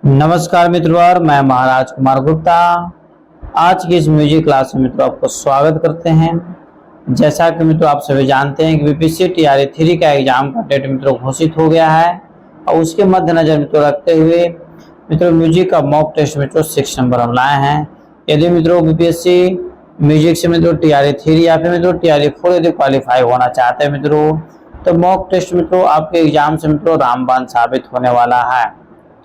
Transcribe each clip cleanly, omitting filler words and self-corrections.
नमस्कार मित्रों, और मैं महाराज कुमार गुप्ता आज की इस म्यूजिक क्लास में मित्रों आपको स्वागत करते हैं। जैसा कि मित्रों आप सभी जानते हैं कि बीपीएससी टीआरई 3 का एग्जाम का डेट मित्रों घोषित हो गया है और उसके मद्देनजर मित्रों रखते हुए मित्रों म्यूजिक का मॉक टेस्ट मित्रों 6 नंबर हम लाए हैं। यदि मित्रों बीपीएससी म्यूजिक से मित्रों टीआरई 3 या फिर मित्रों टीआरई 4 यदि क्वालिफाई होना चाहते हैं मित्रों, तो मॉक टेस्ट मित्रों आपके एग्जाम से मित्रों रामबाण साबित होने वाला है।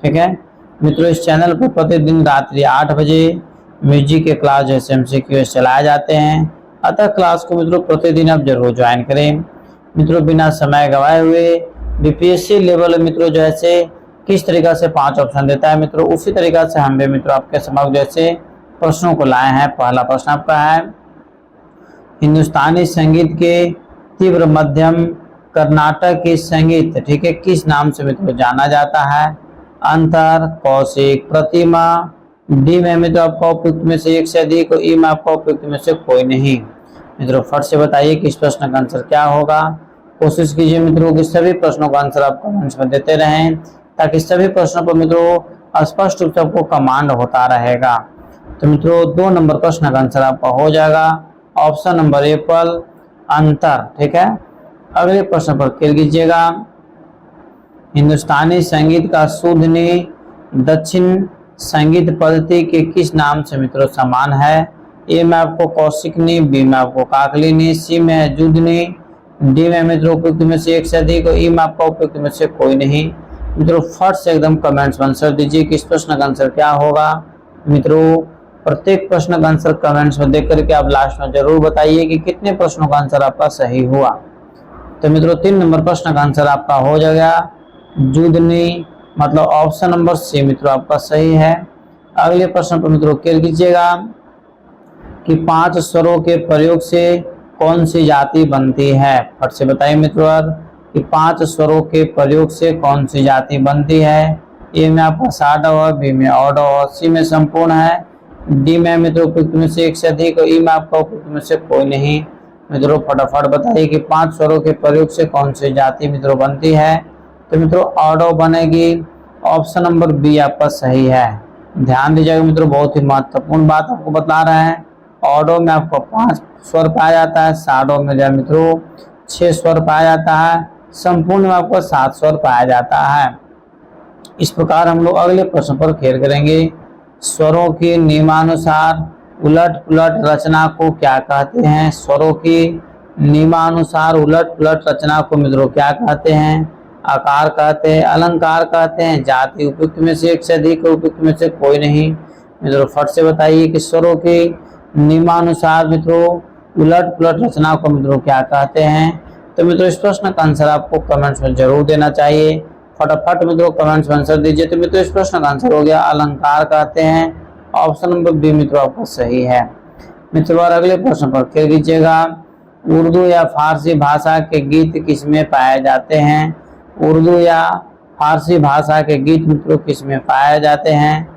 ठीक है मित्रों, इस चैनल पर प्रतिदिन रात्रि 8 बजे म्यूजिक के क्लास जैसे एमसीक्यूज चलाए जाते हैं, अतः क्लास को मित्रों प्रतिदिन आप जरूर ज्वाइन करें। मित्रों बिना समय गवाए हुए बीपीएससी लेवल मित्रों जैसे किस तरीका से 5 ऑप्शन देता है मित्रों, उसी तरीका से हम भी मित्रों आपके समक्ष जैसे प्रश्नों को लाए हैं। पहला प्रश्न आपका है, हिंदुस्तानी संगीत के तीव्र मध्यम कर्नाटक की संगीत ठीक है किस नाम से मित्रों जाना जाता है? अंतर, कौशिक, प्रतिमा। डी में मित्रों आपका उपयुक्त में से एक से अधिक, ई में आपका उपयुक्त में से कोई नहीं। मित्रों फट से बताइए कि इस प्रश्न का आंसर क्या होगा। कोशिश कीजिए मित्रों कि सभी प्रश्नों का आंसर आप कमेंट्स में देते रहें, ताकि सभी प्रश्नों पर मित्रों स्पष्ट रूप से आपको कमांड होता रहेगा। तो मित्रों 2 नंबर प्रश्न का आंसर आपका हो जाएगा ऑप्शन नंबर एप्पल, अंतर। ठीक है, अगले प्रश्न पर क्लिक कीजिएगा। हिंदुस्तानी संगीत का शुद्धनी दक्षिण संगीत पद्धति के किस नाम से मित्रों समान है? ए में आपको कौशिकनी, बी में आपको काकलिनी, सी में है जुदनी, डी में मित्रों उपयुक्त में से एक से अधिक, ई में आपका उपयुक्त में से कोई नहीं। मित्रों फट से एकदम कमेंट्स में आंसर दीजिए कि इस प्रश्न का आंसर क्या होगा। मित्रों प्रत्येक प्रश्न का आंसर कमेंट्स में देख करके आप लास्ट में जरूर बताइए कि कितने प्रश्नों का आंसर आपका सही हुआ। तो मित्रों 3 नंबर प्रश्न का आंसर आपका हो जाएगा जुदनी, मतलब ऑप्शन नंबर सी मित्रों आपका सही है। अगले प्रश्न पर मित्रों क्लिक कीजिएगा कि 5 स्वरों के प्रयोग से कौन सी जाति बनती है? फट से बताइए मित्रों कि 5 स्वरों के प्रयोग से कौन सी जाति बनती है? ए में आपका साडव है, बी में ऑडव, सी में संपूर्ण है, डी में मित्रों उपयुक्त में से एक से अधिक, ई में आपका उपयुक्त में से कोई नहीं। मित्रों फटाफट बताइए कि 5 स्वरों के प्रयोग से कौन सी जाति मित्रों बनती है? तो मित्रों ऑडो बनेगी। ऑप्शन नंबर बी आपका सही है। ध्यान दीजिएगा मित्रों, बहुत ही महत्वपूर्ण बात आपको बता रहे हैं। ऑडो में आपको 5 स्वर पाया जाता है, साडो में जो मित्रों 6 स्वर पाया जाता है, संपूर्ण में आपको 7 स्वर पाया जाता है। इस प्रकार हम लोग अगले प्रश्न पर खेल करेंगे। स्वरों की नियमानुसार उलट पुलट रचना को क्या कहते हैं? स्वरों की नियमानुसार उलट पुलट रचना को मित्रों क्या कहते हैं? आकार कहते हैं, अलंकार कहते हैं, जाति उपयुक्त में से एक से अधिक, उपयुक्त में से कोई नहीं। मित्रों फट से बताइए कि स्वरों के नियमानुसार मित्रों उलट पुलट रचना को मित्रों क्या कहते हैं? तो मित्रों इस प्रश्न का आंसर आपको कमेंट्स में जरूर देना चाहिए। फटाफट मित्रों कमेंट्स में आंसर दीजिए। तो मित्रों इस प्रश्न का आंसर हो गया अलंकार कहते हैं। ऑप्शन नंबर बी मित्रों आपका सही है। मित्रों अगले प्रश्न पर क्लिक कीजिएगा। उर्दू या फारसी भाषा के गीत किसमें पाए जाते हैं? उर्दू या फारसी भाषा के गीत मित्रों किसमें पाए जाते हैं?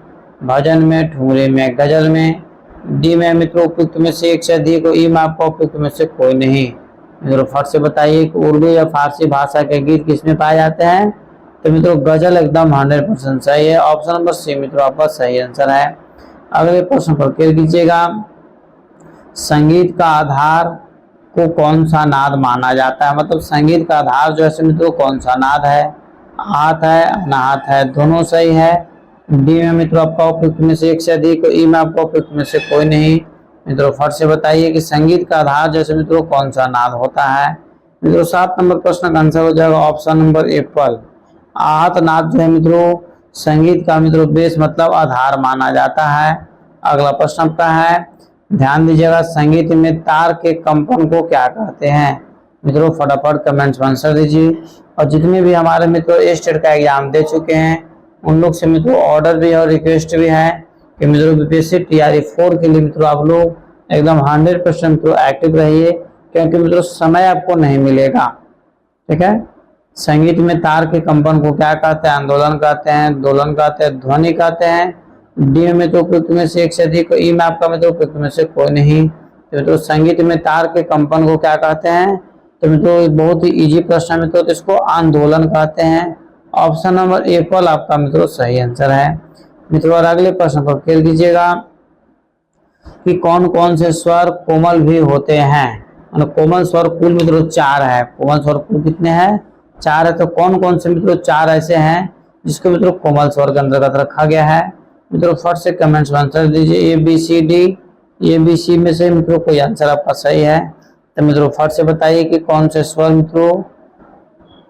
भजन में, ठुमरी में, गजल में। डी में मित्रों उपयुक्त में से एक से अधिक, ई में आपका उपयुक्त में से कोई नहीं। मित्रों फट से बताइए कि उर्दू या फारसी भाषा के गीत किसमें पाए जाते हैं? तो मित्रों गजल एकदम 100% सही है। ऑप्शन नंबर सी मित्रों आपका सही आंसर है। अगले प्रश्न पर क्लिक कीजिएगा। संगीत का आधार को कौन सा नाद माना जाता है? मतलब संगीत का आधार जो है मित्रों कौन सा नाद है? हाथ है, अनाहत है, दोनों सही है। डी में मित्रों आपका उपयुक्त में से एक से अधिक, ई में आपका उपयुक्त में से कोई नहीं। मित्रों फट से बताइए कि संगीत का आधार जैसे मित्रों कौन सा नाद होता है? मित्रों 7 नंबर प्रश्न का आंसर हो जाएगा ऑप्शन नंबर एप्पल। आहत नाद जो है मित्रों संगीत का मित्रों बेस मतलब आधार माना जाता है। अगला प्रश्न आपका है, ध्यान दीजिएगा, संगीत में तार के कंपन को क्या कहते हैं? मित्रों फटाफट कमेंट्स में आंसर दीजिए। और जितने भी हमारे मित्रों स्टेट का एग्जाम दे चुके हैं उन लोग से मित्रों ऑर्डर भी और रिक्वेस्ट भी है कि मित्रों बीपीएससी टीआरई 4 के लिए मित्रों आप लोग एकदम 100% मित्रों एक्टिव रहिए, क्योंकि मित्रों समय आपको नहीं मिलेगा। ठीक है, संगीत में तार के कंपन को क्या कहते हैं? आंदोलन कहते हैं, दोलन कहते हैं, ध्वनि कहते हैं। डी में तो उपयुक्त में से एक से अधिक, ई में आपका मित्रों उपयुक्त में से कोई नहीं। तो संगीत में तार के कंपन को क्या कहते हैं? तो मित्रों बहुत ही इजी प्रश्न है मित्रों, तो इसको आंदोलन कहते हैं। ऑप्शन नंबर एप्पल आपका मित्रों सही आंसर है। मित्रों और अगले प्रश्न पर खेल कीजिएगा कि कौन कौन से स्वर कोमल भी होते हैं। कोमल स्वर कुल मित्रों 4 है। कोमल स्वर कुल कितने हैं? 4 है। तो कौन कौन से मित्रों 4 ऐसे हैं जिसको मित्रों कोमल स्वर के अंतर्गत रखा गया है? मित्रों फट से कमेंट्स में आंसर दीजिए। ABCD, ABC में से मित्रों कोई आंसर आपका सही है तो मित्रों फट से बताइए कि कौन से स्वर मित्रों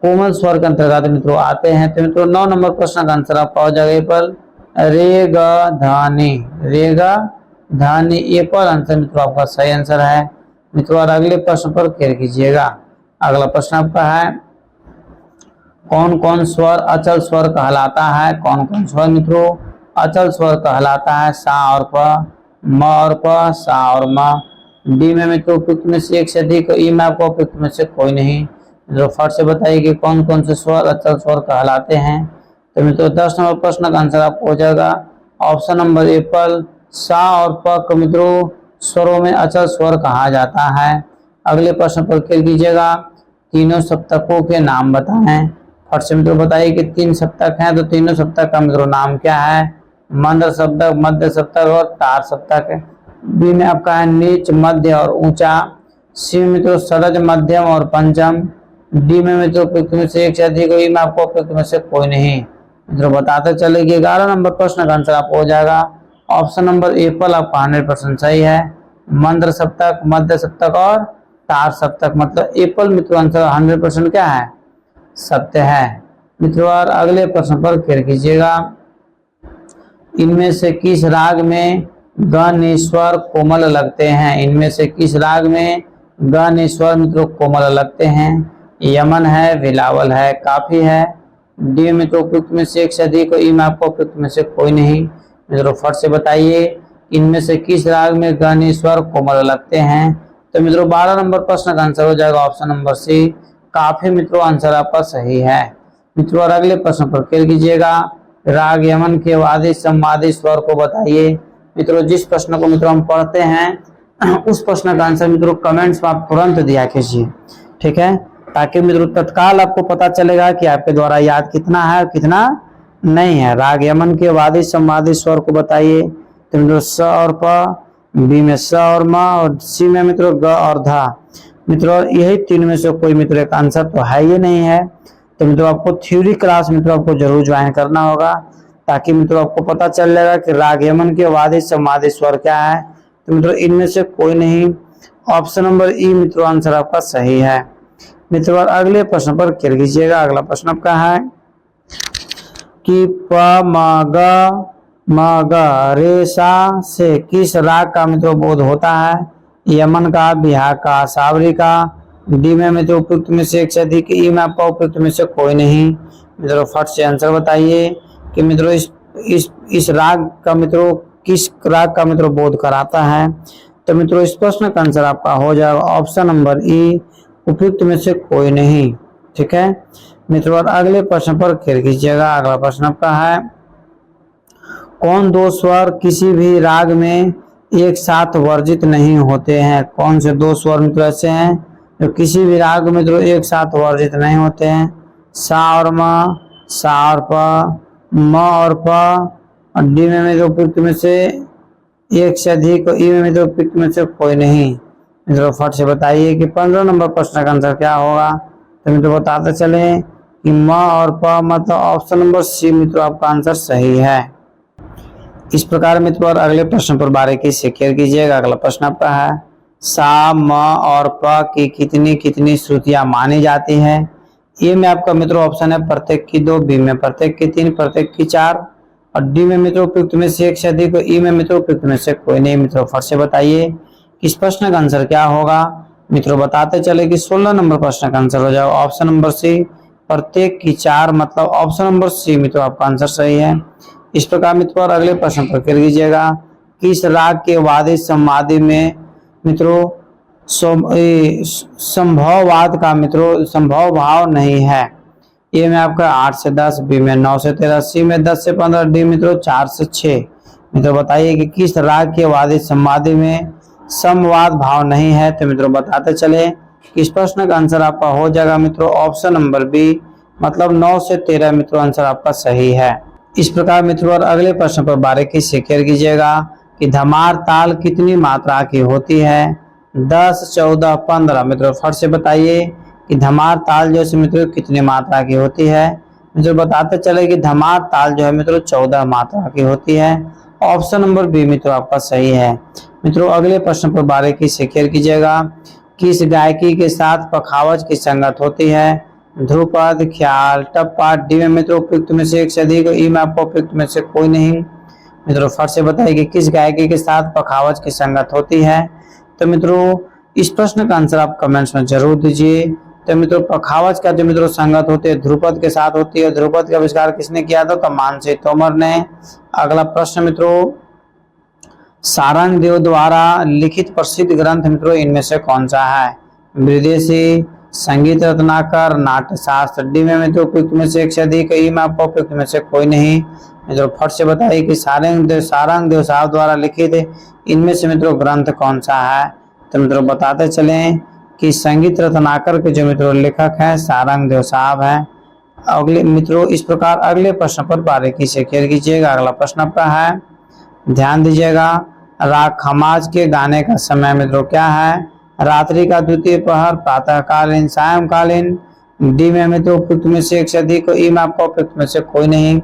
कोमल स्वर के अंतर्गत मित्रों आते हैं। तो मित्रों 9 नंबर प्रश्न का आंसर आपका हो जाएगा एप्पल। रे ग धानी, रे ग धानी एप्पल आंसर मित्रों आपका सही आंसर है। मित्रों और अगले प्रश्न पर खेल कीजिएगा। अगला प्रश्न आपका है कौन कौन स्वर अचल स्वर कहलाता है? कौन कौन स्वर मित्रों अचल स्वर कहलाता है? सा और प, म और प, सा और म। डी में मित्रों उपयुक्त में से एक से अधिक, ई में आपको उपयुक्त में से कोई नहीं। मित्रों फट से बताइए कि कौन कौन से स्वर अचल स्वर कहलाते हैं। तो मित्रों 10 नंबर प्रश्न का आंसर आपको हो जाएगा ऑप्शन नंबर एप्पल। सा और प को मित्रों स्वरों में अचल स्वर कहा जाता है। अगले प्रश्न पर खेल कीजिएगा। तीनों सप्तकों के नाम बताएं। फट से मित्रों बताइए कि 3 सप्तक हैं तो तीनों सप्तक का मित्रों नाम क्या है? मंद सप्तक, मध्य सप्तक और तार सप्तक। बी में आपका है नीच, मध्य और ऊंचा। सी में मित्रों सरज, मध्यम और पंचम। डी में मित्रों उपयुक्त में से एक से अधिक, ई में आपको उपयुक्त में से कोई नहीं। मित्रों बताते चले कि 11 नंबर प्रश्न का आंसर आपको हो जाएगा ऑप्शन नंबर एप्पल आपका 100% सही है। मंद्र सप्तक, मध्य सप्तक और तार सप्तक मतलब एप्पल मित्रों आंसर 100% क्या है? सत्य है। मित्रों और अगले प्रश्न पर खेल कीजिएगा। इनमें से किस राग में ग निस्वर कोमल लगते हैं? इनमें से किस राग में ग निस्वर मित्रों कोमल लगते हैं? यमन है, बिलावल है, काफी है। डी में तो उपयुक्त में से एक से अधिक, ई में आपको उपयुक्त में से कोई नहीं। मित्रों फट से बताइए इनमें से किस राग में ग निस्वर कोमल लगते हैं। तो मित्रों 12 नंबर प्रश्न का आंसर हो जाएगा ऑप्शन नंबर सी, काफी मित्रों आंसर आपका सही है। मित्रों और अगले प्रश्न पर खेल कीजिएगा। राग यमन के वादी संवादी स्वर को बताइए। मित्रों जिस प्रश्न को मित्रों हम पढ़ते हैं उस प्रश्न का आंसर मित्रों कमेंट्स में आप तुरंत दिया कीजिए, ठीक है, ताकि मित्रों तत्काल आपको पता चलेगा कि आपके द्वारा याद कितना है और कितना नहीं है। राग यमन के वादी संवादी स्वर को बताइए। तो मित्रों स और प, बी में स और म और सी में मित्रों ग और धा। मित्रों यही 3 में से कोई मित्रों एक आंसर तो है ही नहीं है। तो मित्रों आपको थ्योरी क्लास मित्रों आपको जरूर ज्वाइन करना होगा ताकि मित्रों आपको पता चल जाएगा कि राग यमन के वादी संवादी स्वर क्या है। तो मित्रों इनमें से कोई नहीं, ऑप्शन नंबर ई मित्रों आंसर आपका सही है। मित्रों अगले प्रश्न पर खेल कीजिएगा। अगला प्रश्न आपका है कि प म ग रे सा से किस राग का मित्रों बोध होता है? यमन का, बिहार का, सावरी का। डी में मित्रों उपयुक्त में से एक से अधिक, ई में आपका उपयुक्त में से कोई नहीं। मित्रों फट से आंसर बताइए कि मित्रों इस राग का मित्रों किस राग का मित्रों बोध कराता है। तो मित्रों इस प्रश्न का आंसर आपका हो जाएगा ऑप्शन नंबर ई, उपयुक्त में से कोई नहीं, ठीक है। मित्रों और अगले प्रश्न पर खेल कीजिएगा। अगला प्रश्न आपका है कौन 2 स्वर किसी भी राग में एक साथ वर्जित नहीं होते हैं? कौन से 2 स्वर मित्रों ऐसे हैं जो किसी भी राग में मित्रों एक साथ वर्जित नहीं होते हैं? सा और म, सा और प, म और प। और डी में मित्रों उपयुक्त में से एक से अधिक, ई में मित्रों उपयुक्त में से कोई नहीं। मित्रों फट से बताइए कि 15 नंबर प्रश्न का आंसर क्या होगा। तो मित्रों बताते चले कि म और प मतलब ऑप्शन नंबर सी मित्रों आपका आंसर सही है। इस प्रकार मित्रों और अगले प्रश्न पर बारीकी से खेल कीजिएगा। अगला प्रश्न आपका है सा, म और प की कितनी कितनी श्रुतियां मानी जाती है? ए में आपका मित्रों ऑप्शन है प्रत्येक की 2, बी में प्रत्येक की 3, प्रत्येक की 4 और डी में मित्रों उपयुक्त में से एक से अधिक, ई में मित्रों उपयुक्त में से कोई नहीं। मित्रों फट से बताइए इस प्रश्न का आंसर क्या होगा। मित्रों बताते चले कि 16 नंबर प्रश्न का आंसर हो जाएगा ऑप्शन नंबर सी, प्रत्येक की 4 मतलब ऑप्शन नंबर सी मित्रों आपका आंसर सही है। इस प्रकार मित्रों और अगले प्रश्न पर कर लीजिएगा किस राग के वादी संवादी में मित्रों संभववाद का मित्रों संभव भाव नहीं है? ए में आपका 8 से 10, बी में 9 से 13, सी में 10 से 15, डी मित्रों 4 से 6। मित्रों बताइए कि किस राग के वादी संवादी में समवाद भाव नहीं है। तो मित्रों बताते चले कि इस प्रश्न का आंसर आपका हो जाएगा मित्रों ऑप्शन नंबर बी, मतलब 9 से 13 मित्रों आंसर आपका सही है। इस प्रकार मित्रों और अगले प्रश्न पर बारीकी से केयर कीजिएगा कि धमार ताल कितनी मात्रा की होती है। 10, 14, 15 मित्रों फट से बताइए कि धमार ताल जो है मित्रों कितनी मात्रा की होती है। मित्रों बताते चले कि धमार ताल जो है मित्रों 14 मात्रा की होती है। ऑप्शन नंबर बी मित्रों आपका सही है। मित्रों अगले प्रश्न पर बारीकी से केयर कीजिएगा, किस गायकी के साथ पखावज की संगत होती है। ध्रुपद, ख्याल, टप्पा, डी में मित्रों उपयुक्त में से एक से अधिक, ई में आपको उपयुक्त में से कोई नहीं। मित्रों फट से बताइए कि किस गायकी के साथ पखावज की संगत होती है। तो मित्रों इस प्रश्न का आंसर आप कमेंट्स में जरूर दीजिए। तो मित्रों पखावज का जो मित्रों संगत होती है ध्रुपद के साथ होती है। ध्रुपद का आविष्कार किसने किया था? तो मानसी तोमर ने। अगला प्रश्न मित्रों, सारंग देव द्वारा लिखित प्रसिद्ध ग्रंथ मित्रों इनमें से कौन सा है। विदेशी, संगीत रत्नाकर, नाट्यशास्त्र। डी में मित्रों उपयुक्त में से एक से अधिक, ई में आपको उपयुक्त में से कोई नहीं। मित्रों फट से बताइए कि सारंग देव साहब द्वारा लिखित इनमें से मित्रों ग्रंथ कौन सा है। तो मित्रों बताते चलें कि संगीत रत्नाकर के जो मित्रों लेखक है सारंग देव साहब है। अगले मित्रों इस प्रकार अगले प्रश्न पर बारीकी से केयर कीजिएगा। अगला प्रश्न आपका है, ध्यान दीजिएगा, राग खमाज के गाने का समय मित्रों क्या है। रात्रि का द्वितीय पहर, प्रातःकालीन, सायंकालीन। डी में मित्रों उपयुक्त में से एक से अधिक, ई में आपको उपयुक्त में से कोई नहीं।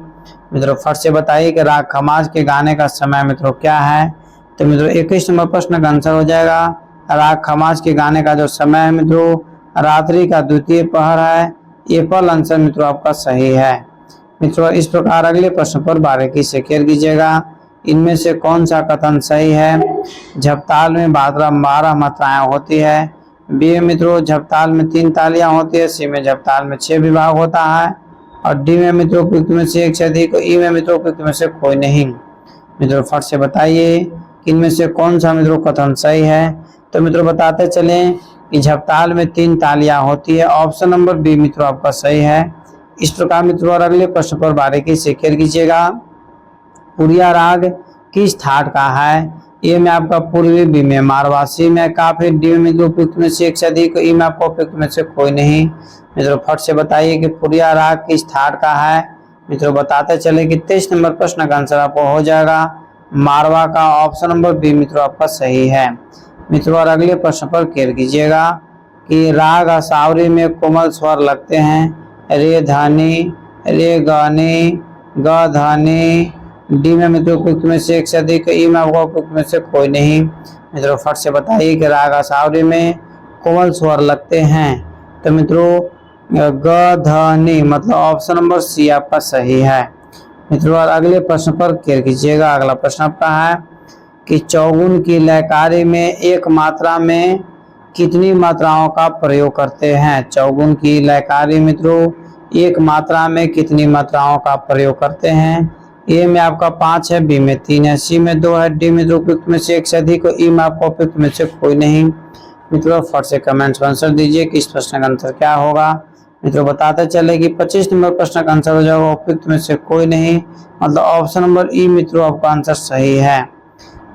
मित्रों फट से बताइए कि राग खमाज के गाने का समय मित्रों क्या है। तो मित्रों 21 नंबर प्रश्न का आंसर हो जाएगा, राग खमाज के गाने का जो समय है मित्रों रात्रि का द्वितीय पहर है। ये पल आंसर मित्रों आपका सही है। मित्रों इस प्रकार अगले प्रश्न पर बारीकी से केयर कीजिएगा, इनमें से कौन सा कथन सही है। झपताल में 12 मात्राएं होती है। बी में मित्रों झपताल में 3 तालियां होती है। सी में झपताल में 6 विभाग होता है। और डी में मित्रों उपयुक्त में से एक से अधिक, ई में मित्रों उपयुक्त में से कोई नहीं। मित्रों फट से बताइए कि इनमें से कौन सा मित्रों कथन सही है। तो मित्रों बताते चलें कि झपताल में 3 तालियां होती है। ऑप्शन नंबर बी मित्रों आपका सही है। इस प्रकार मित्रों और अगले प्रश्न पर बारीकी से केयर कीजिएगा, पुरिया राग किस ठाट का है। ए में आपका पूर्वी, बी में मारवासी में काफी, डी में मित्रों उपयुक्त में से एक से अधिक, ई में आपको उपयुक्त में से कोई नहीं। मित्रों फट से बताइए कि पुरिया राग किस ठाट का है। मित्रों बताते चले कि 23 नंबर प्रश्न का आंसर आपको हो जाएगा मारवा का। ऑप्शन नंबर बी मित्रों आपका सही है। मित्रों और अगले प्रश्न पर केयर कीजिएगा कि राग असावरी में कोमल स्वर लगते हैं। रे धानी, रे गानी, ग धानी। डी में मित्रों उपयुक्त में से एक से अधिक, ई में आपको उपयुक्त में से कोई नहीं। मित्रों फट से बताइए कि राग असावरी में कोमल स्वर लगते हैं। तो मित्रों ग धानी मतलब ऑप्शन नंबर सी आपका सही है। मित्रों और अगले प्रश्न पर केयर कीजिएगा। अगला प्रश्न आपका है कि चौगुन की लयकारी में एक मात्रा में कितनी मात्राओं का प्रयोग करते हैं। चौगुन की लयकारी मित्रों एक मात्रा में कितनी मात्राओं का प्रयोग करते हैं। ए में आपका 5 है, बी में 3 है, सी में 2 है, डी मित्रों उपयुक्त में से एक से अधिक, ई में आपको उपयुक्त में से कोई नहीं। मित्रों फट से कमेंट्स में आंसर दीजिए कि इस प्रश्न का आंसर क्या होगा। मित्रों बताते चले कि 25 नंबर प्रश्न का आंसर हो जाएगा उपयुक्त में से कोई नहीं, मतलब ऑप्शन नंबर ई मित्रों आपका आंसर सही है।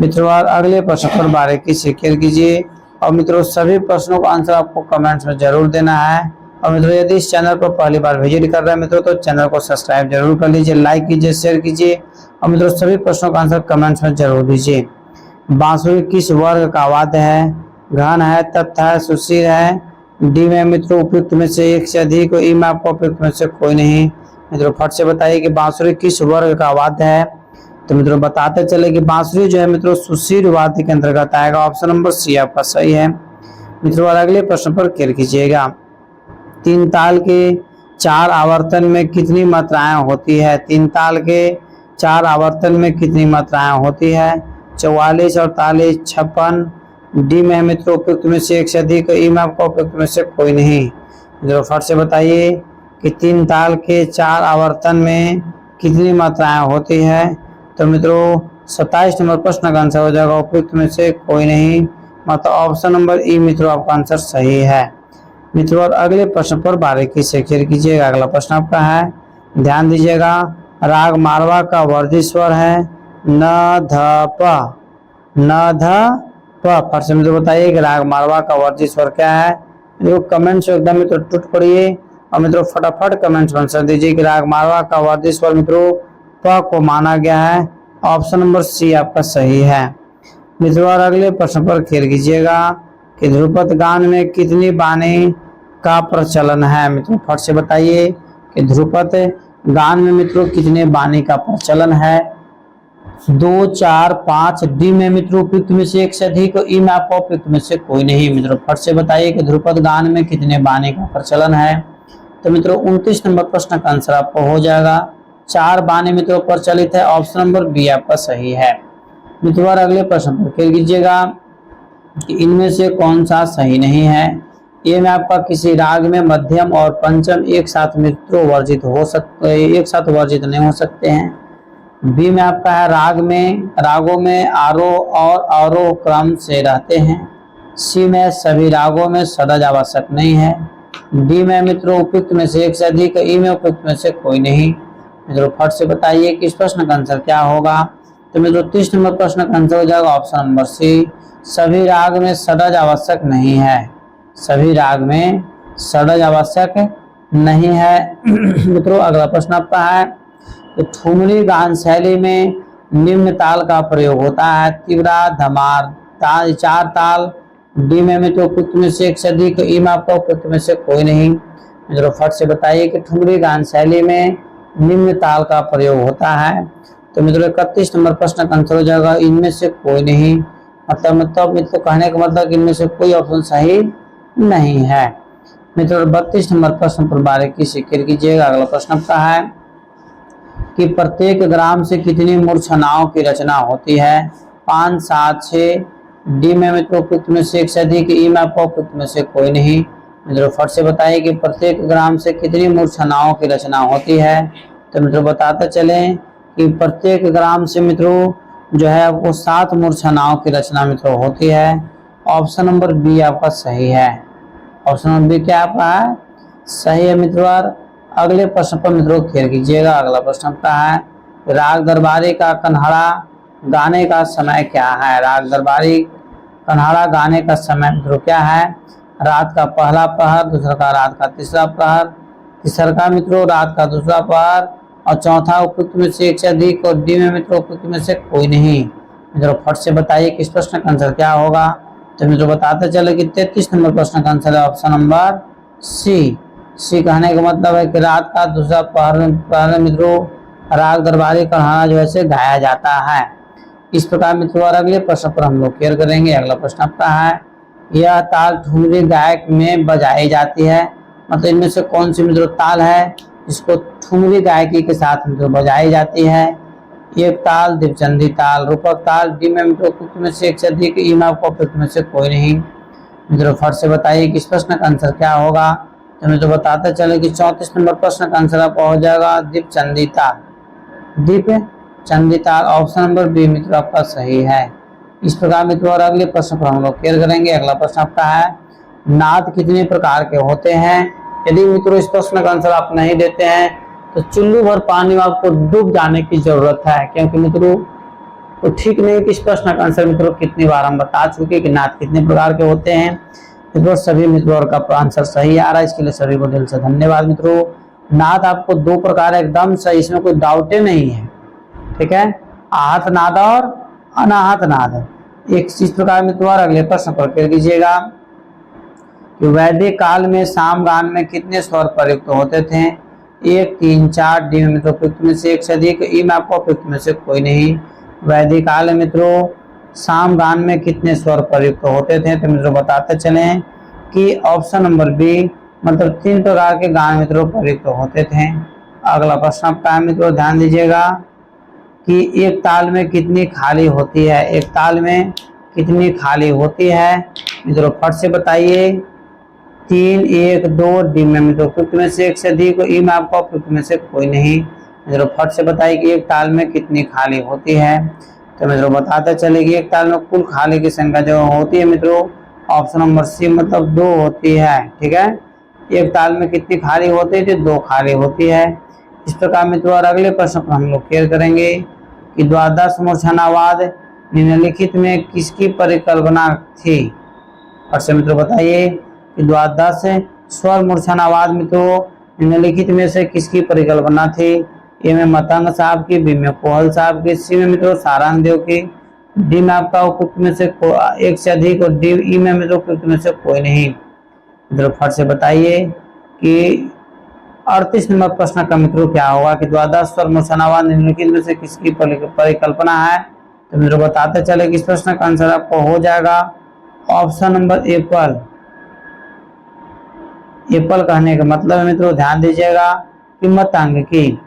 मित्रों अगले प्रश्न पर बारीकी से केयर कीजिए और मित्रों सभी प्रश्नों का आंसर आपको कमेंट्स में जरूर देना है। और मित्रों यदि इस चैनल पर पहली बार विजिट कर रहे हैं मित्रों तो चैनल को सब्सक्राइब जरूर कर लीजिए, लाइक कीजिए, शेयर कीजिए और मित्रों सभी प्रश्नों का आंसर कमेंट्स में जरूर दीजिए। बांसुरी किस वर्ग का वाद्य है। घन है, तप्त है, सुशील है। डी में मित्रों उपयुक्त में से एक से अधिक, ई में आपको उपयुक्त में से कोई नहीं। मित्रों फट से बताइए कि बांसुरी किस वर्ग का वाद्य है। तो मित्रों बताते चले कि बांसुरी जो है मित्रों सुशील वाद्य के अंतर्गत आएगा। ऑप्शन नंबर सी आपका सही है। मित्रों अगले प्रश्न पर केयर कीजिएगा, 3 ताल के 4 आवर्तन में कितनी मात्राएं होती है। 3 ताल के 4 आवर्तन में कितनी मात्राएं होती है। 44, 48, 56। डी में मित्रों उपयुक्त में से एक से अधिक, ई में आपको उपयुक्त में से कोई नहीं। मित्रों फट से बताइए कि 3 ताल के 4 आवर्तन में कितनी मात्राएं होती है। तो मित्रों 27 नंबर प्रश्न का आंसर हो जाएगा उपयुक्त में से कोई नहीं, मतलब ऑप्शन नंबर ई मित्रों आपका आंसर सही है। मित्रों और अगले प्रश्न पर बारीकी से केयर कीजिएगा। अगला प्रश्न आपका है, ध्यान दीजिएगा, राग मारवा का वर्जित स्वर है न ध प। न ध प फट से मित्रों बताइए कि राग मारवा का वर्जित स्वर क्या है। जो कमेंट से एकदम मित्रों टूट पड़िए और मित्रों फटाफट कमेंट्स आंसर दीजिए कि राग मारवा का वर्धित स्वर मित्रों प को माना गया है। ऑप्शन नंबर सी आपका सही है मित्रों। और अगले प्रश्न पर खेल कीजिएगा कि ध्रुपद गान में कितनी बानी का प्रचलन है। मित्रों फट से बताइए कि ध्रुपद गान में मित्रों कितने बानी का प्रचलन है। 2, 4, 5। डी में मित्रों उपयुक्त में से एक से अधिक, ई में आपको उपयुक्त में से कोई नहीं। मित्रों फट से बताइए कि ध्रुपद गान में कितने बानी का प्रचलन है। तो मित्रों 29 नंबर प्रश्न का आंसर आपको हो जाएगा 4 बानी मित्रों प्रचलित है। ऑप्शन नंबर बी आपका सही है मित्रों। और अगले प्रश्न पर खेल कीजिएगा कि इनमें से कौन सा सही नहीं है। ये में आपका किसी राग में मध्यम और पंचम एक साथ मित्रों वर्जित हो सकते, एक साथ वर्जित नहीं हो सकते हैं। बी में आपका है रागों में आरोह और अवरोह क्रम से रहते हैं। सी में सभी रागों में षड्ज आवश्यक नहीं है। डी में मित्रों उपयुक्त में से एक से अधिक, ई में उपयुक्त में से कोई नहीं। मित्रों फट से बताइए कि इस प्रश्न का आंसर क्या होगा। तो मित्रों 30 नंबर प्रश्न का आंसर हो जाएगा ऑप्शन नंबर सी, सभी राग में षड्ज आवश्यक नहीं है। सभी राग में षड्ज आवश्यक नहीं है। मित्रों अगला प्रश्न आपका है कि ठुमरी गान शैली में निम्न ताल का प्रयोग होता है। तीव्रा, धमार, ताल, 4 ताल। डी में मित्रों उपयुक्त में से एक से अधिक, ई में आपका उपयुक्त में से कोई नहीं। मित्रों फट से बताइए कि ठुमरी गान शैली में निम्न ताल का प्रयोग होता है। तो मित्रों 31 नंबर प्रश्न का आंसर हो जाएगा इनमें से कोई नहीं। मतलब मित्रों कहने का मतलब इनमें से कोई ऑप्शन सही नहीं है। मित्रों 32 नंबर प्रश्न पर बारीकी से खेल कीजिएगा। अगला प्रश्न आपका है कि प्रत्येक ग्राम से कितनी मूर्छनाओं की रचना होती है। 5, 7, 6। डी में मित्रों उपयुक्त में से एक से अधिक, ई में आपको उपयुक्त में से कोई नहीं। मित्रों फट से बताइए कि प्रत्येक ग्राम से कितनी मूर्छनाओं की रचना होती है। तो मित्रों बताते चलें कि प्रत्येक ग्राम से मित्रों जो है आपको 7 मूर्छनाओं की रचना मित्रों होती है। ऑप्शन नंबर बी आपका सही है। ऑप्शन नंबर बी क्या आपका है सही है मित्रों। अगले प्रश्न पर मित्रों खेल कीजिएगा। अगला प्रश्न आपका है राग दरबारी का कन्हाड़ा गाने का समय क्या है। राग दरबारी कन्हाड़ा गाने का समय मित्रों क्या है। रात का पहला प्रहर, दूसरा का रात का तीसरा प्रहर, तीसरा का मित्रों रात का दूसरा प्रहर और चौथा उपयुक्त में से एक से अधिक और डी में मित्रों उपयुक्त में से कोई नहीं। मित्रों फट से बताइए कि इस प्रश्न का आंसर क्या होगा। तो मित्रों बताते चले कि 33 नंबर प्रश्न का आंसर है ऑप्शन नंबर सी। सी कहने का मतलब है कि रात का दूसरा प्रहर मित्रों राग दरबारी कन्हाड़ा जो है गाया जाता है। इस प्रकार मित्रों और अगले प्रश्न पर हम लोग क्लियर करेंगे। अगला प्रश्न आपका है यह ताल ठुमरी गायक में बजाई जाती है। मतलब इनमें से कौन सी मित्रों ताल है जिसको ठुमरी गायकी के साथ मित्रों बजाई जाती है। एक ताल, दीपचंदी ताल, रूपक ताल। डी में मित्रों उपयुक्त में से एक से अधिक, ई में आपको उपयुक्त में से कोई नहीं। मित्रों फट से बताइए कि इस प्रश्न का आंसर क्या होगा। तो मित्रों बताते चले कि 34 नंबर प्रश्न का आंसर आपका हो जाएगा दीपचंदी ताल। दीपचंदी ताल ऑप्शन नंबर बी मित्रों आपका सही है। इस प्रकार मित्रों और अगले प्रश्न पर हम लोग क्लियर करेंगे। अगला प्रश्न आपका है नाद कितने प्रकार के होते हैं। यदि मित्रों इस प्रश्न का आंसर आप नहीं देते हैं तो चुल्लू भर पानी में आपको डूब जाने की जरूरत है, क्योंकि मित्रों तो ठीक नहीं कि इस प्रश्न का आंसर मित्रों कितनी बार हम बता चुके कि नाद कितने प्रकार के होते हैं। मित्रों सभी मित्रों का आंसर सही आ रहा है, इसके लिए सभी को दिल से धन्यवाद। मित्रों नाद आपको 2 प्रकार एकदम सही, इसमें कोई डाउट नहीं है। ठीक है, आहत नाद और अनाहत नाद। एक इस प्रकार मित्रों और अगले प्रश्न पर कर कीजिएगा कि वैदिक काल में सामगान में कितने स्वर प्रयुक्त होते थे। 1, 3, 4। डी में मित्रों उपयुक्त में से एक से अधिक, ई में आपको उपयुक्त में से कोई नहीं। वैदिक काल में मित्रों सामगान में कितने स्वर प्रयुक्त होते थे। तो मित्रों बताते चलें कि ऑप्शन नंबर बी मतलब 3 प्रकार के गान मित्रों प्रयुक्त होते थे। अगला प्रश्न आपका है मित्रों ध्यान दीजिएगा कि एक ताल में कितनी खाली होती है। एक ताल में कितनी खाली होती है मित्रों फट से बताइए। 3, 1, 2। डी में मित्रों उपयुक्त में से एक से अधिक, ई में आपको उपयुक्त में से कोई नहीं। मित्रों फट से बताइए कि एक ताल में कितनी खाली होती है। तो मित्रों बताते चले कि एक ताल में कुल खाली की संख्या जो होती है मित्रों ऑप्शन नंबर सी मतलब 2 होती है। ठीक है, एक ताल में कितनी खाली होती है, 2 खाली होती है। इस प्रकार मित्रों और अगले प्रश्न पर हम लोग क्लियर करेंगे कि द्वादश मूर्छनावाद निम्नलिखित में किसकी परिकल्पना थी। और से मित्रों बताइए कि द्वादश स्वर मूर्छनावाद मित्रों निम्नलिखित में से किसकी परिकल्पना थी? ए में मतंग साहब की, बी में कोहल साहब की, सी में मित्रों सारंग देव की, डी में आपका उपयुक्त में से एक से अधिक और डी ई में मित्रों उपयुक्त में से कोई नहीं। मित्रों फट से बताइए कि 38 नंबर प्रश्न का मित्रों क्या होगा कि द्वादश स्वर मुसनावा निम्नलिखित में से किसकी परिकल्पना है? तो मित्रों बताते चले कि इस प्रश्न का आंसर आपको हो जाएगा ऑप्शन नंबर एप्पल। एप्पल कहने का मतलब है मित्रों ध्यान दीजिएगा कि मतंग की।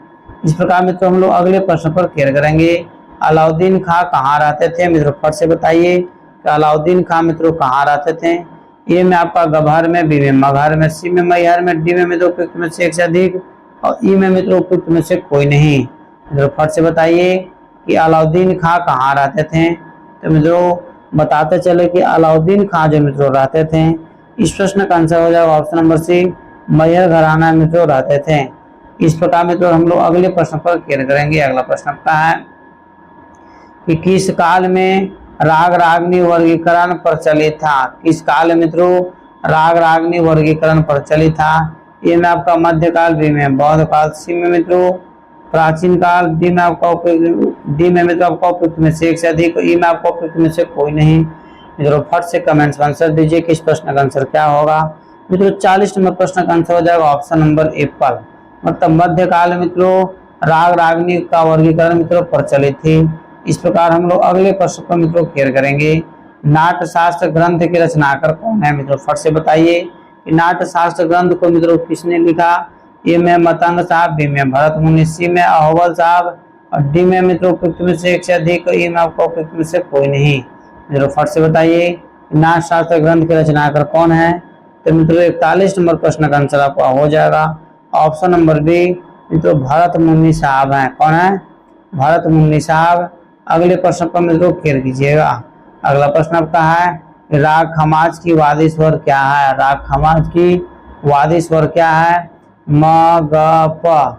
इस प्रकार मित्रों हम लोग अगले प्रश्न पर क्लियर करेंगे। अलाउद्दीन खां कहाँ रहते थे? मित्रों फट से बताइए कि अलाउद्दीन खां मित्रों कहाँ रहते थे? ए में आपका गभर में, बी में मगहर में, सी में मैहर में, डी में मित्रों उपयुक्त में से एक से अधिक और ई में मित्रों उपयुक्त में से कोई नहीं। मित्रों फट से बताइए कि अलाउद्दीन खां कहाँ रहते थे? तो मित्रों बताते चले कि अलाउद्दीन खां जो मित्रों रहते थे, इस प्रश्न का आंसर हो जाएगा ऑप्शन नंबर सी, मैहर घराना मित्रों रहते थे। इस प्रकार मित्रों हम लोग अगले प्रश्न पर क्लियर करेंगे। अगला प्रश्न आपका है कि किस काल में राग रागनी वर्गीकरण प्रचलित था? किस काल में मित्रों राग रागनी वर्गीकरण प्रचलित था? ए में आपका मध्यकाल, बी में बौद्ध काल, सी में मित्रों प्राचीन काल, डी में आपका उपयुक्त में से एक से अधिक, ई में आपका उपयुक्त में से कोई नहीं। मित्रों फट से कमेंट्स में आंसर दीजिए कि इस प्रश्न का आंसर क्या होगा। मित्रों 40 नंबर प्रश्न का आंसर हो जाएगा ऑप्शन नंबर एप्पल। मतलब मध्यकाल मित्रों राग रागनी का वर्गीकरण मित्रों प्रचलित थी। इस प्रकार हम लोग अगले प्रश्न पर मित्रों क्लियर करेंगे। नाट्य शास्त्र ग्रंथ के रचनाकार कौन है? मित्रों फट से बताइए कि नाट्य शास्त्र ग्रंथ को मित्रों किसने लिखा? ए में मतंग साहब, बी में भरत मुनि, सी में अहोबल साहब और डी में मित्रों उपयुक्त में से एक से अधिक, ई में आपको उपयुक्त में से कोई नहीं। मित्रों फट से बताइए नाट्य शास्त्र ग्रंथ के रचनाकार कौन है? तो मित्रों 41 नंबर प्रश्न का आंसर आपका हो जाएगा ऑप्शन नंबर बी, मित्रों भरत मुनि साहब हैं। कौन है? भरत मुनि साहब। अगले प्रश्न पर मित्रों क्लियर कीजिएगा। अगला प्रश्न आपका है राग खमाज की वादी स्वर क्या है? राग खमाज की वादी स्वर क्या है? म ग प।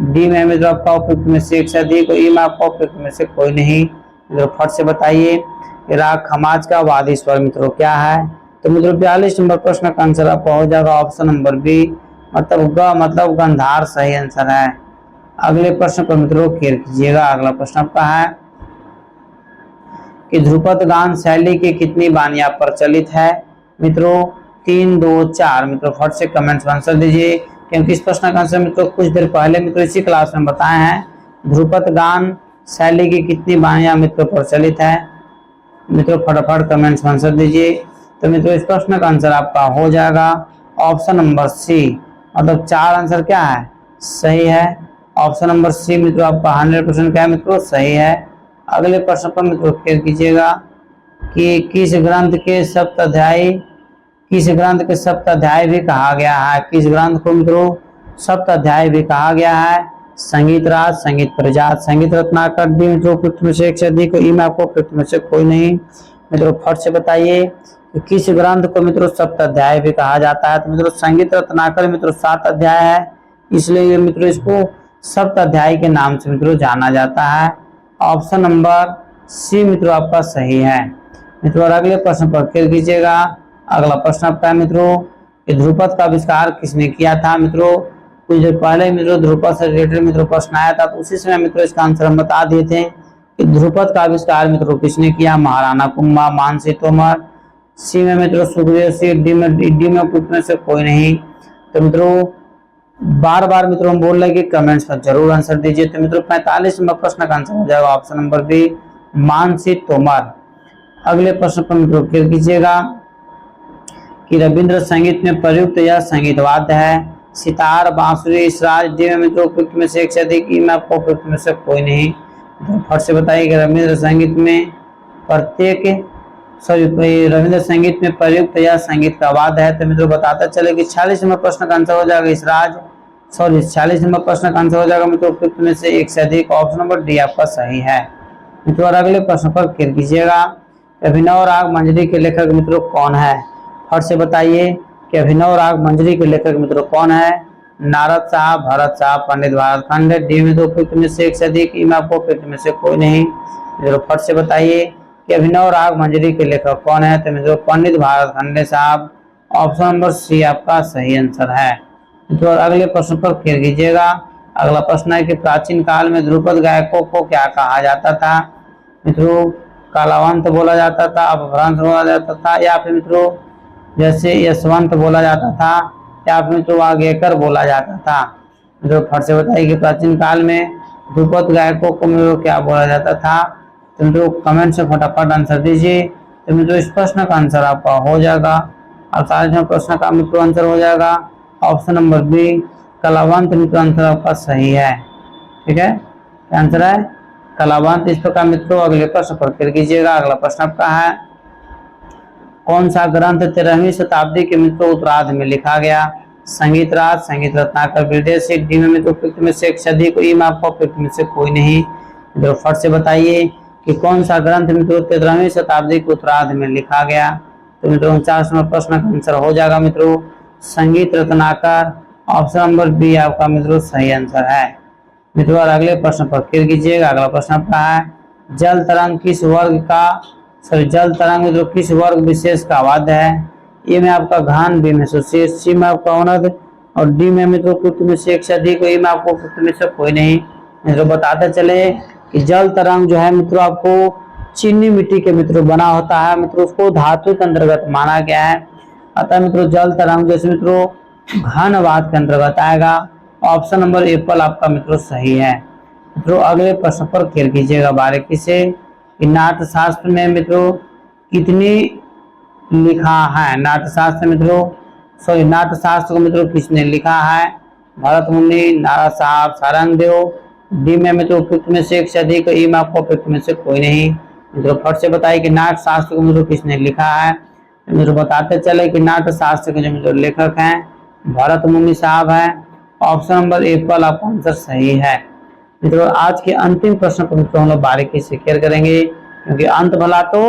डी में मित्रों आपका उपयुक्त में से एक से अधिक, ई में आपका उपयुक्त में से कोई नहीं। मित्रों फट से बताइए राग खमाज का वादी स्वर मित्रों क्या है? तो मित्रों 42 नंबर प्रश्न का आंसर आपका हो जाएगा ऑप्शन नंबर बी, मतलब ग मतलब गंधार सही आंसर है। अगले प्रश्न पर मित्रों क्लियर कीजिएगा। अगला प्रश्न आपका है कि ध्रुपद गान शैली की कितनी बानियां प्रचलित है? मित्रों 3, 2, 4। मित्रों फट से कमेंट्स में आंसर दीजिए क्योंकि इस प्रश्न का आंसर मित्रों कुछ देर पहले मित्रों इसी क्लास में बताए हैं। ध्रुपद गान शैली की कितनी बानियां मित्रों प्रचलित है? मित्रों फटाफट कमेंट्स में आंसर दीजिए। तो मित्रों इस प्रश्न का आंसर आपका हो जाएगा ऑप्शन नंबर सी, मतलब 4 आंसर क्या है? सही है। ऑप्शन नंबर सी मित्रों आपका 100% क्या है मित्रों? सही है। अगले प्रश्न पर मित्रों क्लियर कीजिएगा कि किस ग्रंथ के सप्ताध्याय भी कहा गया है? किस ग्रंथ को मित्रों सप्ताध्याय भी कहा गया है? संगीत राज, संगीत परिजात, संगीत रत्नाकर, डी मित्रों उपयुक्त में से एक से अधिक, ई में आपको उपयुक्त में से कोई नहीं। मित्रों फट से बताइए कि किस ग्रंथ को मित्रों सप्ताध्याय भी कहा जाता है? तो मित्रों संगीत रत्नाकर मित्रों 7 अध्याय है, इसलिए मित्रों इसको सप्ताध्याय के नाम से मित्रों जाना जाता है। ऑप्शन नंबर सी मित्रों आपका सही है। मित्रों अगले प्रश्न पर क्लियर कीजिएगा। अगला प्रश्न आपका है मित्रों कि ध्रुपद का आविष्कार किसने किया था? मित्रों कुछ देर पहले मित्रों ध्रुपद से रिलेटेड मित्रों प्रश्न आया था, तो उसी समय मित्रों इसका आंसर हम बता दिए थे कि ध्रुपद का आविष्कार मित्रों किसने किया? महाराणा कुंभा, मानसी तोमर, सी में मित्रों सुखदेव सिंह, डी में उपयुक्त में से कोई नहीं। तो मित्रों बार बार मित्रों हम बोल रहे कि कमेंट्स पर जरूर आंसर दीजिए। तो मित्रों 45 नंबर प्रश्न का आंसर हो जाएगा option number B, Mansi Tomar. अगले प्रश्न पर मित्रों क्लियर कीजिएगा कि रविंद्र संगीत में प्रयुक्त यह संगीत वाद्य है? सितार, बांसुरी, इसराज, डी में मित्रों उपयुक्त में से एक से अधिक, ई में आपको उपयुक्त में से कोई नहीं। तो फट से बताइए कि रविंद्र संगीत में प्रयुक्त यह संगीत का वाद्य है? तो मित्रों बताता चले कि 46 नंबर प्रश्न का आंसर हो जाएगा इसराज। 46 नंबर प्रश्न का आंसर हो जाएगा मित्रों उपयुक्त में से एक से अधिक, ऑप्शन नंबर डी आपका सही है। मित्रों अगले प्रश्न पर क्लियर कीजिएगा। अभिनव राग मंजरी के लेखक मित्रों कौन है? फट से बताइए कि अभिनव राग मंजरी के लेखक मित्रों कौन है? नारद साहब, भरत साहब, पंडित भारत खंड, डी में उपयुक्त में से एक से अधिक, ई में आपको उपयुक्त में से कोई नहीं। मित्रों फट से बताइए कि अभिनव राग मंजरी के लेखक कौन है? तो मित्रों पंडित भारत खंडे साहब। ऑप्शन नंबर सी आपका सही आंसर है। मित्रों अगले प्रश्न पर फिर कीजिएगा। अगला प्रश्न है कि प्राचीन काल में ध्रुपद गायकों को क्या कहा जाता था। मित्रों कलावंत बोला जाता था, अपभ्रंश बोला जाता था, या फिर मित्रों जैसे यशवंत बोला जाता था, या फिर मित्रों आगेकर बोला जाता था। मित्रों फट से बताइए कि प्राचीन काल में ध्रुपद गायकों को मित्रों क्या बोला जाता था। तो मित्रों कमेंट से फटाफट आंसर दीजिए। तो मित्रों इस प्रश्न का आंसर आपका हो जाएगा, अब सारे प्रश्न का मित्रों आंसर हो जाएगा ऑप्शन नंबर बी कलावंत। मित्रों आंसर आपका सही है। ठीक है, क्या आंसर है? कलावंत। इस प्रकार मित्रों अगले प्रश्न पर फिर कीजिएगा। अगला प्रश्न आपका है कौन सा ग्रंथ 13वीं शताब्दी के मित्रों उत्तरार्ध में लिखा गया। संगीत राज, संगीत रत्नाकर, विदेशी, डी में मित्रों उपयुक्त में से एक सदी को, ई में आपको उपयुक्त में से कोई नहीं। मित्रों फट से बताइए कि कौन सा ग्रंथ मित्रों 13वीं शताब्दी के उत्तरार्ध में लिखा गया। तो मित्रों 49 नंबर प्रश्न का आंसर हो जाएगा मित्रों संगीत रत्नाकर। ऑप्शन नंबर बी आपका मित्रों सही आंसर है। मित्रों और अगले प्रश्न पर फिर कीजिएगा। अगला प्रश्न आपका है जल तरंग किस वर्ग का जल तरंग मित्रों किस वर्ग विशेष का वाद्य है। ए में आपका घान, बी में सुशीर, सी में आपका औनद और डी में मित्रों उपयुक्त में से एक से अधिक, ई में आपको उपयुक्त में से कोई नहीं। मित्रों बताते चले कि जल तरंग जो है मित्रों आपको चीनी मिट्टी के मित्रों बना होता है। मित्रों उसको धातु के अंतर्गत माना गया है। अतः मित्रों जल तरंग जैसे मित्रों घन वाद के अंतर्गत आएगा। ऑप्शन नंबर एप्पल आपका मित्रों सही है। मित्रों अगले प्रश्न पर खेल कीजिएगा बारीकी से कि नाट्य शास्त्र में मित्रों कितनी लिखा है। नाट्य शास्त्र मित्रों नाट्य शास्त्र को मित्रों किसने लिखा है। भरत मुनि, नारद साहब, सारंगदेव, डी में मित्रों उपयुक्त में से एक से अधिक, ई में आपको उपयुक्त में से कोई नहीं। मित्रों फट से बताइए कि नाट्य शास्त्र को मित्रों किसने लिखा है। मित्रों बताते चले कि नाट्य शास्त्र के जो मित्रों लेखक हैं भरत मुनि साहब हैं। ऑप्शन नंबर एप्पल आपका आंसर सही है। मित्रों आज के अंतिम प्रश्न को मित्रों हम लोग बारीकी से क्लियर करेंगे, क्योंकि अंत भला तो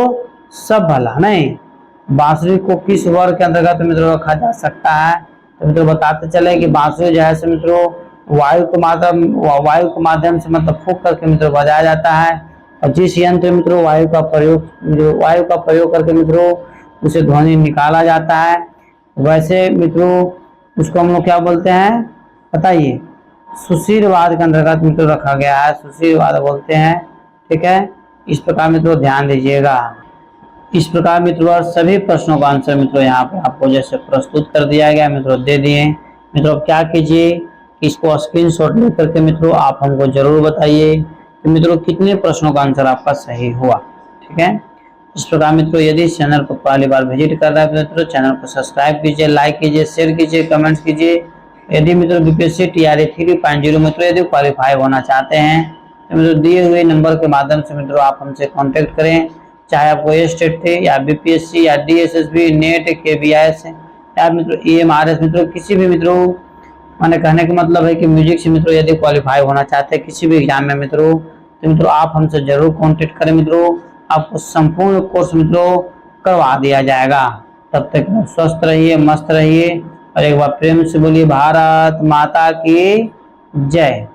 सब भला नहीं। बांसुरी को किस वर्ग के अंतर्गत मित्रों रखा जा सकता है। तो मित्रों बताते चले कि बांसुरी जो है मित्रों वायु के माध्यम से मतलब फूंक करके मित्रों बजाया जाता है। और जिस यंत्र मित्रों वायु का प्रयोग करके मित्रों उसे ध्वनि निकाला जाता है, वैसे मित्रों उसको हम लोग क्या बोलते हैं बताइए। सुशीरवाद के अंतर्गत मित्रों रखा गया है, सुशीरवाद बोलते हैं। ठीक है, इस प्रकार मित्रों ध्यान दीजिएगा। इस प्रकार मित्रों सभी प्रश्नों का आंसर मित्रों यहाँ पे आपको जैसे प्रस्तुत कर दिया गया मित्रों दे दिए। मित्रों अब क्या कीजिए कि इसको स्क्रीनशॉट लेकर के मित्रों आप हमको जरूर बताइए कि मित्रों कितने प्रश्नों का आंसर आपका सही हुआ। ठीक है, इस प्रकार मित्रों यदि इस चैनल को पहली बार विजिट कर रहे हैं मित्रों चैनल को सब्सक्राइब कीजिए, लाइक कीजिए, शेयर कीजिए, कमेंट्स कीजिए। यदि मित्रों बीपीएससी टीआरई 3.0 मित्रों यदि क्वालिफाई होना चाहते हैं तो मित्रों दिए हुए नंबर के माध्यम से मित्रों आप हमसे कांटेक्ट करें, चाहे आपको स्टेट थे या बीपीएससी या डीएसएसबी, नेट, केबीआईएस या मित्रों ईएमआरएस मित्रों किसी भी मित्रों मैंने कहने का मतलब है कि म्यूजिक से मित्रों यदि क्वालिफाई होना चाहते हैं किसी भी एग्जाम में मित्रों तो मित्रों आप हमसे जरूर कांटेक्ट करें। मित्रों आपको संपूर्ण कोर्स मित्रों करवा दिया जाएगा। तब तक स्वस्थ रहिए, मस्त रहिए और एक बार प्रेम से बोलिए भारत माता की जय।